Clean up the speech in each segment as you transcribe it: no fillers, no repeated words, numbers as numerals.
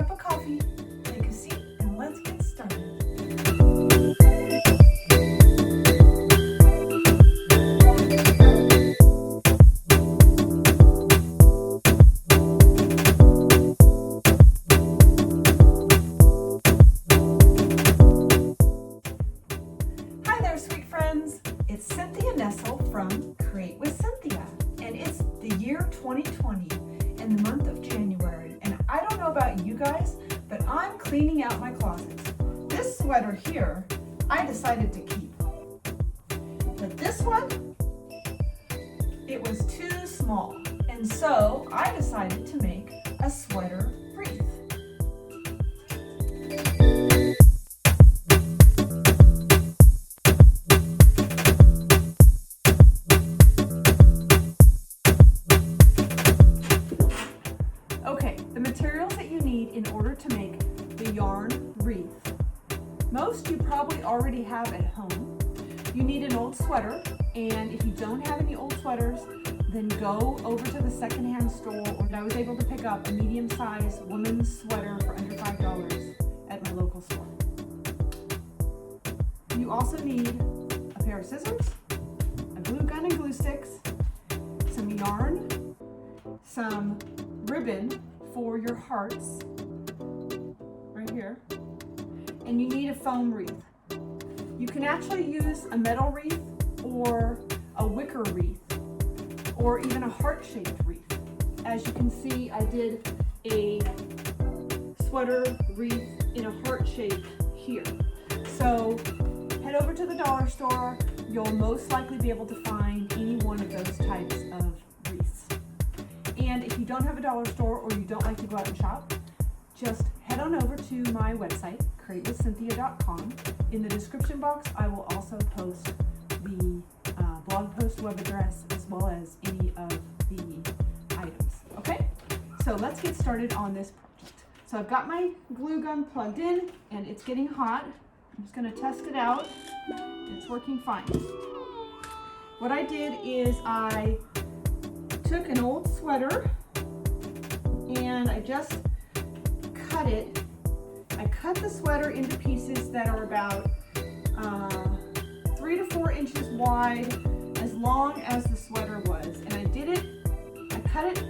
cup of coffee, take a seat, and let's get started. Hi there, sweet friends. It's Cynthia Nessel from Create With Cynthia, and it's the year 2020 and the month of January. And I don't know about you guys, but I'm cleaning out my closets. This sweater here, I decided to keep. But this one, it was too small. And so I decided to make a sweater wreath. Okay, the materials that you need in order to make the yarn wreath. Most you probably already have at home. You need an old sweater, and if you don't have any old sweaters, then go over to the secondhand store, or I was able to pick up a medium-sized women's sweater for under $5 at my local store. You also need a pair of scissors, a glue gun and glue sticks, some yarn, some ribbon for your hearts, right here, and you need a foam wreath. You can actually use a metal wreath or a wicker wreath or even a heart-shaped wreath. As you can see, I did a sweater wreath in a heart shape here. So head over to the dollar store. You'll most likely be able to find any one of those types of wreaths. And if you don't have a dollar store or you don't like to go out and shop, just head on over to my website, createwithcynthia.com. In the description box, I will also post the blog post web address as well as any of the items. Okay, so let's get started on this project. So I've got my glue gun plugged in and it's getting hot. I'm just going to test it out. It's working fine. What I did is I took an old sweater and I just cut it. I cut the sweater into pieces that are about 3 to 4 inches wide, as long as the sweater was. And I cut it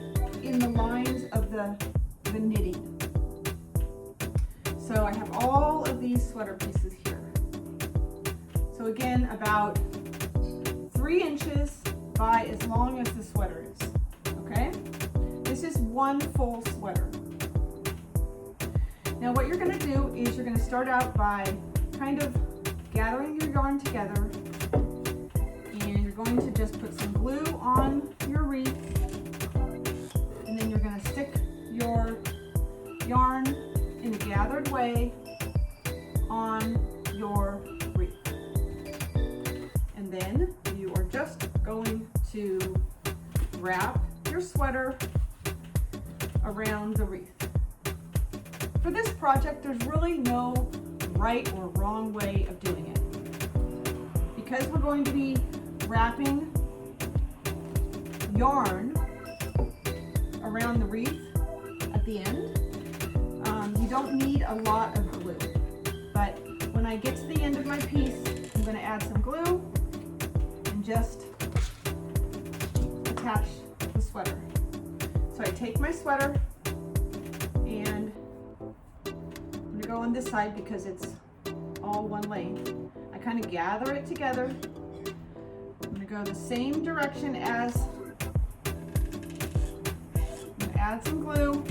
in the lines of the knitting. So I have all of these sweater pieces here. So again, about 3 inches by as long as the sweater is, okay? This is one full sweater. Now what you're gonna do is you're gonna start out by kind of gathering your yarn together, and you're going to just put some glue on your wreath, and then you're gonna stick your yarn in a gathered way on your wreath. And then you are just going to wrap your sweater around the wreath. For this project, there's really no right or wrong way of doing it. Because we're going to be wrapping yarn around the wreath at the end, you don't need a lot of glue. But when I get to the end of my piece, I'm going to add some glue and just attach the sweater. So I take my sweater and I'm going to go on this side because it's all one length. I kind of gather it together. I'm going to go the same direction as, I'm going to add some glue.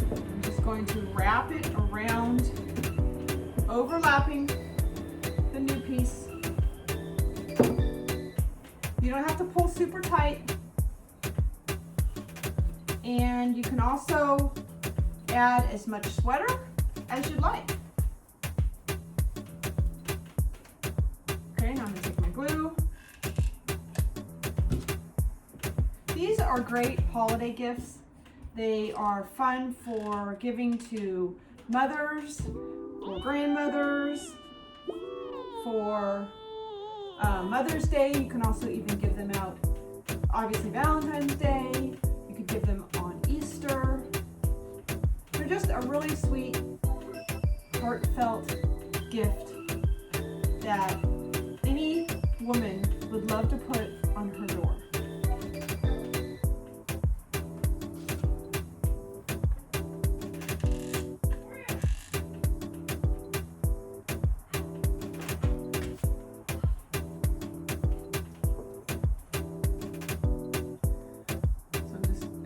I'm just going to wrap it around, overlapping the new piece. You don't have to pull super tight. And you can also add as much sweater as you'd like. Okay, now I'm going to take my glue. These are great holiday gifts. They are fun for giving to mothers or grandmothers, for Mother's Day. You can also even give them out obviously Valentine's Day. You could give them on Easter. They're just a really sweet, heartfelt gift that any woman would love to put on her door.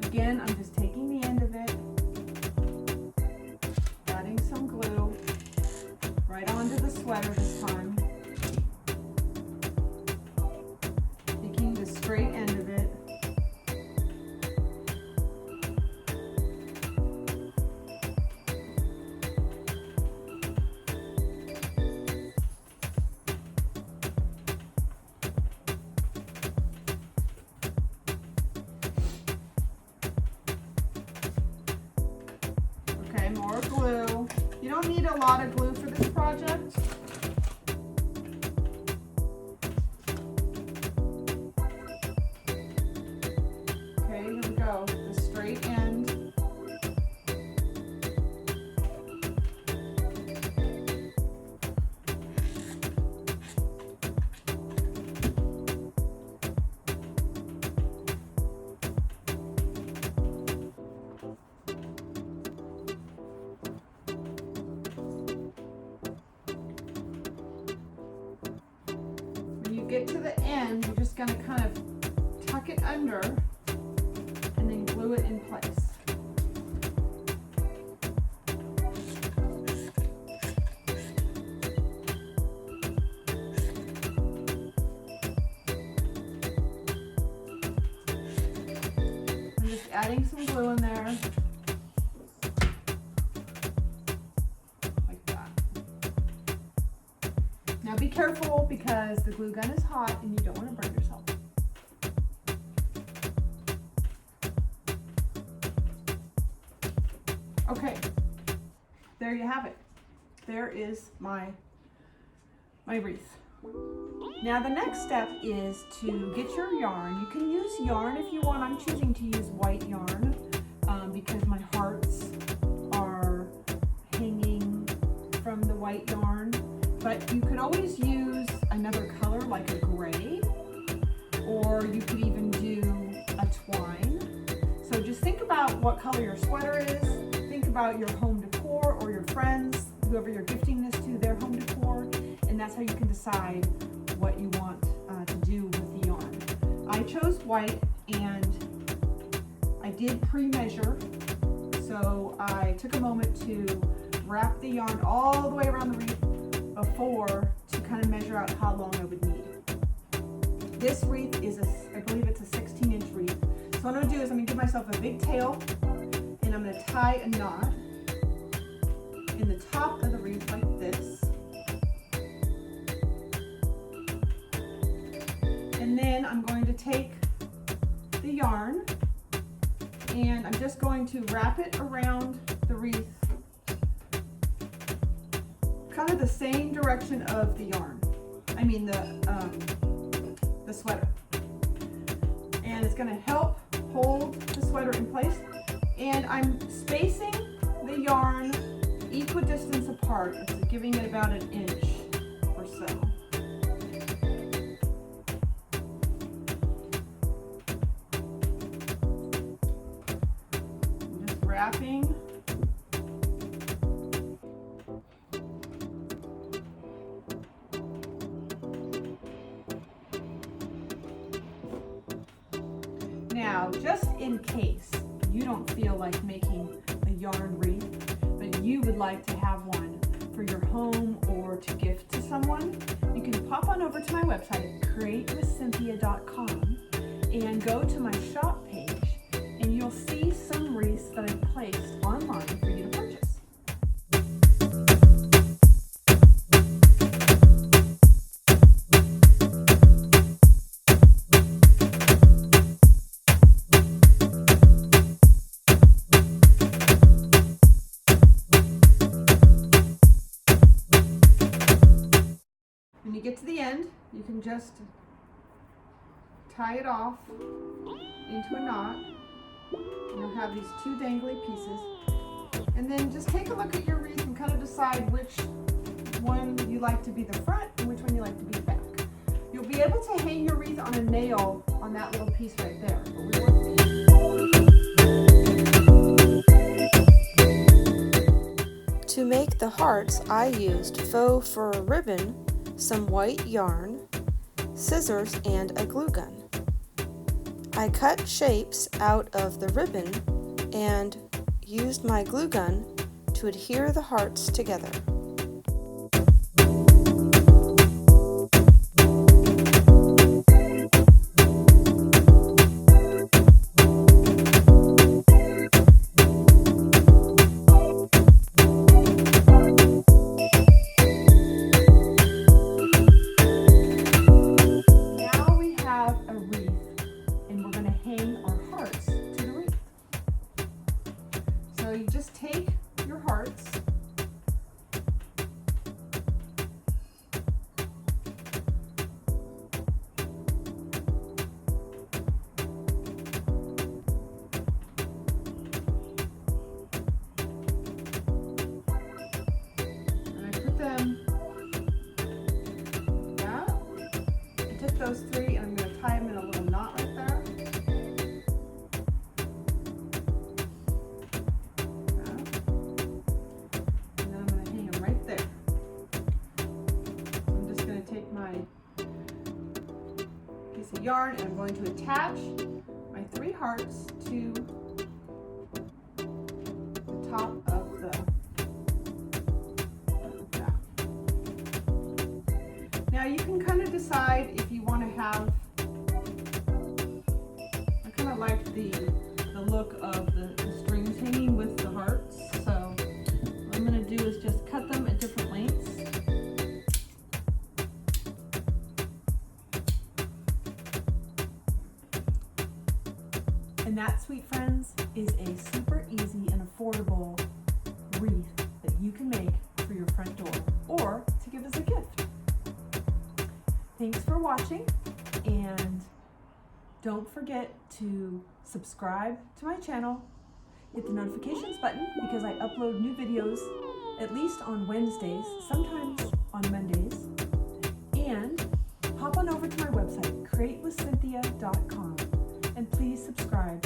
Again, I'm just taking the end of it, adding some glue right onto the sweater this time, taking the straight end of it. More glue. You don't need a lot of glue for this project. Okay, here we go. The straight end. Get to the end, you're just going to kind of tuck it under and then glue it in place. I'm just adding some glue in there. Now be careful because the glue gun is hot and you don't want to burn yourself. Okay, there you have it. There is my wreath. Now the next step is to get your yarn. You can use yarn if you want. I'm choosing to use white yarn because my hearts are hanging from the white yarn. But you could always use another color like a gray, or you could even do a twine. So just think about what color your sweater is. Think about your home decor or your friends, whoever you're gifting this to, their home decor, and that's how you can decide what you want to do with the yarn. I chose white and I did pre-measure. So I took a moment to wrap the yarn all the way around the wreath before to kind of measure out how long I would need. This wreath is I believe it's a 16-inch wreath. So what I'm going to do is I'm going to give myself a big tail and I'm going to tie a knot in the top of the wreath like this. And then I'm going to take the yarn and I'm just going to wrap it around the wreath kind of the same direction of the yarn. I mean the sweater. And it's going to help hold the sweater in place. And I'm spacing the yarn equidistance apart, so giving it about an inch or so. I'm just wrapping. Now, just in case you don't feel like making a yarn wreath, but you would like to have one for your home or to gift to someone, you can pop on over to my website, createwithcynthia.com, and go to my shop page, and you'll see some wreaths that I've placed online for you to purchase. When you get to the end, you can just tie it off into a knot. And you'll have these two dangly pieces. And then just take a look at your wreath and kind of decide which one you like to be the front and which one you like to be the back. You'll be able to hang your wreath on a nail on that little piece right there. To make the hearts, I used faux fur ribbon, some white yarn, scissors, and a glue gun. I cut shapes out of the ribbon and used my glue gun to adhere the hearts together. So you just take your hearts and I put them, I took those three and I'm going to tie them in a little knot right there. Yarn, and I'm going to attach my three hearts to the top of the wrap. Now you can kind of decide if you want to have, I kind of like the look of the strings hanging with the hearts, so what I'm going to do is just cut them at different lengths. And that, sweet friends, is a super easy and affordable wreath that you can make for your front door or to give as a gift. Thanks for watching, and don't forget to subscribe to my channel, hit the notifications button because I upload new videos at least on Wednesdays, sometimes on Mondays, and hop on over to my website, createwithcynthia.com. And please subscribe